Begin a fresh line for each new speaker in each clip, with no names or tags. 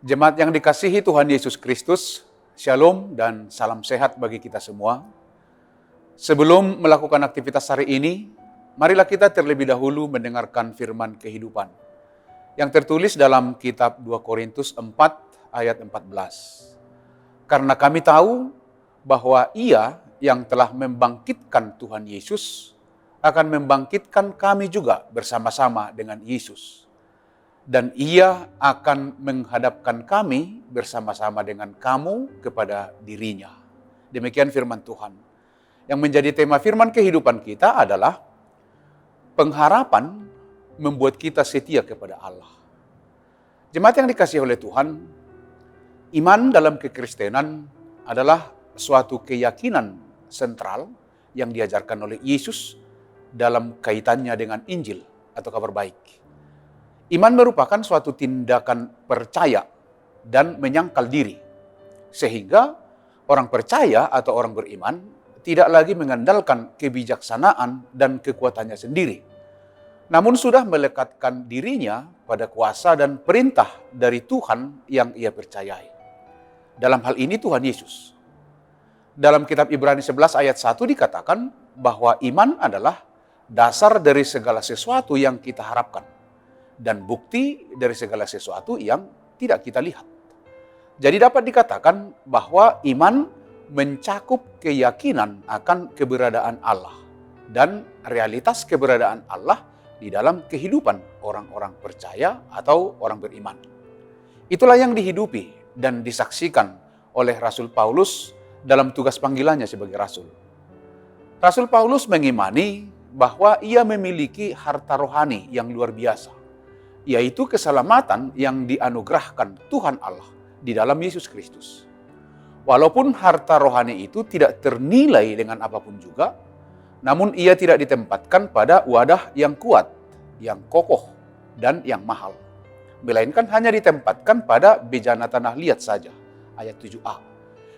Jemaat yang dikasihi Tuhan Yesus Kristus, Shalom dan salam sehat bagi kita semua. Sebelum melakukan aktivitas hari ini, marilah kita terlebih dahulu mendengarkan firman kehidupan yang tertulis dalam kitab 2 Korintus 4 ayat 14. Karena kami tahu bahwa Ia yang telah membangkitkan Tuhan Yesus akan membangkitkan kami juga bersama-sama dengan Yesus. Dan Ia akan menghadapkan kami bersama-sama dengan kamu kepada dirinya. Demikian firman Tuhan. Yang menjadi tema firman kehidupan kita adalah pengharapan membuat kita setia kepada Allah. Jemaat yang dikasihi oleh Tuhan, iman dalam kekristenan adalah suatu keyakinan sentral yang diajarkan oleh Yesus dalam kaitannya dengan Injil atau kabar baik. Iman merupakan suatu tindakan percaya dan menyangkal diri, sehingga orang percaya atau orang beriman tidak lagi mengandalkan kebijaksanaan dan kekuatannya sendiri, namun sudah melekatkan dirinya pada kuasa dan perintah dari Tuhan yang ia percayai. Dalam hal ini Tuhan Yesus. Dalam kitab Ibrani 11 ayat 1 dikatakan bahwa iman adalah dasar dari segala sesuatu yang kita harapkan dan bukti dari segala sesuatu yang tidak kita lihat. Jadi dapat dikatakan bahwa iman mencakup keyakinan akan keberadaan Allah dan realitas keberadaan Allah di dalam kehidupan orang-orang percaya atau orang beriman. Itulah yang dihidupi dan disaksikan oleh Rasul Paulus dalam tugas panggilannya sebagai rasul. Rasul Paulus mengimani bahwa ia memiliki harta rohani yang luar biasa, yaitu keselamatan yang dianugerahkan Tuhan Allah di dalam Yesus Kristus. Walaupun harta rohani itu tidak ternilai dengan apapun juga, namun ia tidak ditempatkan pada wadah yang kuat, yang kokoh, dan yang mahal. Melainkan hanya ditempatkan pada bejana tanah liat saja, ayat 7a,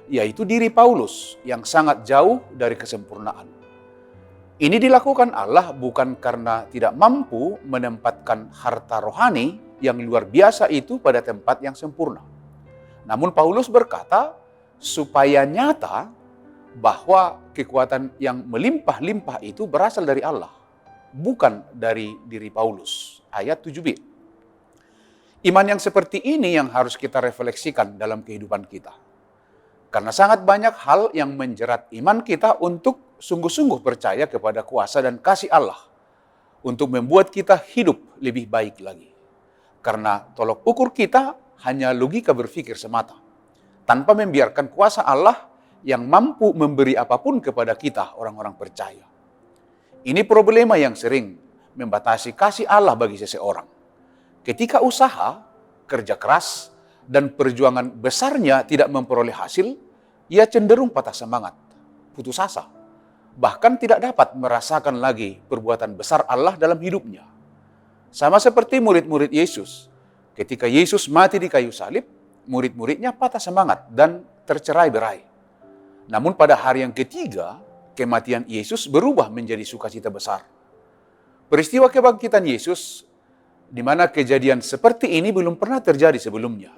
yaitu diri Paulus yang sangat jauh dari kesempurnaan. Ini dilakukan Allah bukan karena tidak mampu menempatkan harta rohani yang luar biasa itu pada tempat yang sempurna. Namun Paulus berkata, supaya nyata bahwa kekuatan yang melimpah-limpah itu berasal dari Allah, bukan dari diri Paulus. Ayat 7b. Iman yang seperti ini yang harus kita refleksikan dalam kehidupan kita. Karena sangat banyak hal yang menjerat iman kita untuk sungguh-sungguh percaya kepada kuasa dan kasih Allah untuk membuat kita hidup lebih baik lagi. Karena tolok ukur kita hanya logika berpikir semata, tanpa membiarkan kuasa Allah yang mampu memberi apapun kepada kita orang-orang percaya. Ini problema yang sering membatasi kasih Allah bagi seseorang. Ketika usaha, kerja keras, dan perjuangan besarnya tidak memperoleh hasil, ia cenderung patah semangat, putus asa, bahkan tidak dapat merasakan lagi perbuatan besar Allah dalam hidupnya. Sama seperti murid-murid Yesus, ketika Yesus mati di kayu salib, murid-muridnya patah semangat dan tercerai-berai. Namun pada hari yang ketiga, kematian Yesus berubah menjadi sukacita besar. Peristiwa kebangkitan Yesus, di mana kejadian seperti ini belum pernah terjadi sebelumnya,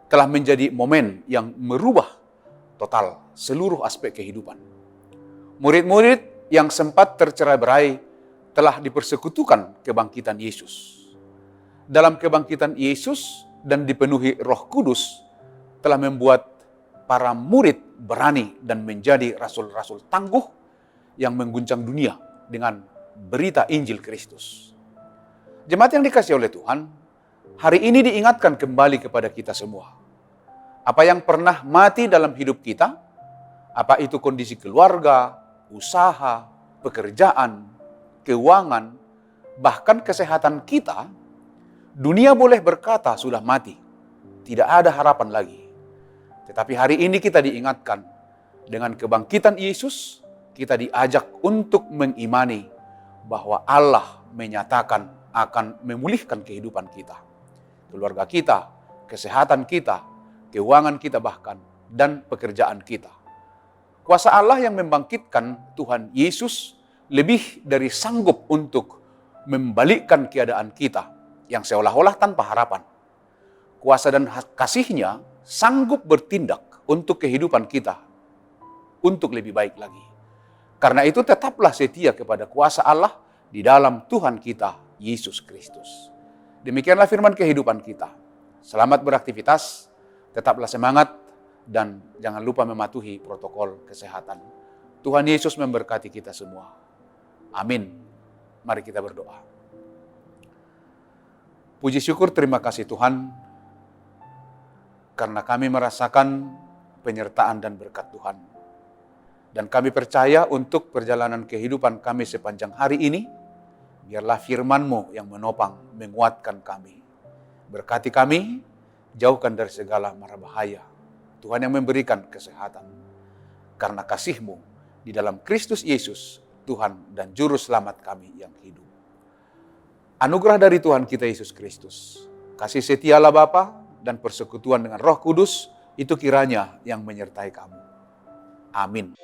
telah menjadi momen yang merubah total seluruh aspek kehidupan. Murid-murid yang sempat tercerai-berai telah dipersekutukan kebangkitan Yesus. Dalam kebangkitan Yesus dan dipenuhi Roh Kudus telah membuat para murid berani dan menjadi rasul-rasul tangguh yang mengguncang dunia dengan berita Injil Kristus. Jemaat yang dikasihi oleh Tuhan, hari ini diingatkan kembali kepada kita semua. Apa yang pernah mati dalam hidup kita, apa itu kondisi keluarga, usaha, pekerjaan, keuangan, bahkan kesehatan kita, dunia boleh berkata sudah mati, tidak ada harapan lagi. Tetapi hari ini kita diingatkan, dengan kebangkitan Yesus, kita diajak untuk mengimani bahwa Allah menyatakan akan memulihkan kehidupan kita, keluarga kita, kesehatan kita, keuangan kita bahkan, dan pekerjaan kita. Kuasa Allah yang membangkitkan Tuhan Yesus lebih dari sanggup untuk membalikkan keadaan kita yang seolah-olah tanpa harapan. kuasa dan kasih-Nya sanggup bertindak untuk kehidupan kita, untuk lebih baik lagi. Karena itu tetaplah setia kepada kuasa Allah di dalam Tuhan kita, Yesus Kristus. Demikianlah firman kehidupan kita. Selamat beraktivitas, tetaplah semangat, dan jangan lupa mematuhi protokol kesehatan. Tuhan Yesus memberkati kita semua. Amin. Mari kita berdoa. Puji syukur, terima kasih Tuhan, karena kami merasakan penyertaan dan berkat Tuhan. Dan kami percaya untuk perjalanan kehidupan kami sepanjang hari ini, biarlah firman-Mu yang menopang, menguatkan kami. Berkati kami, jauhkan dari segala mara bahaya. Tuhan yang memberikan kesehatan. Karena kasih-Mu di dalam Kristus Yesus, Tuhan dan Juru Selamat kami yang hidup. Anugerah dari Tuhan kita Yesus Kristus, kasih setia Allah Bapa, dan persekutuan dengan Roh Kudus, itu kiranya yang menyertai kamu. Amin.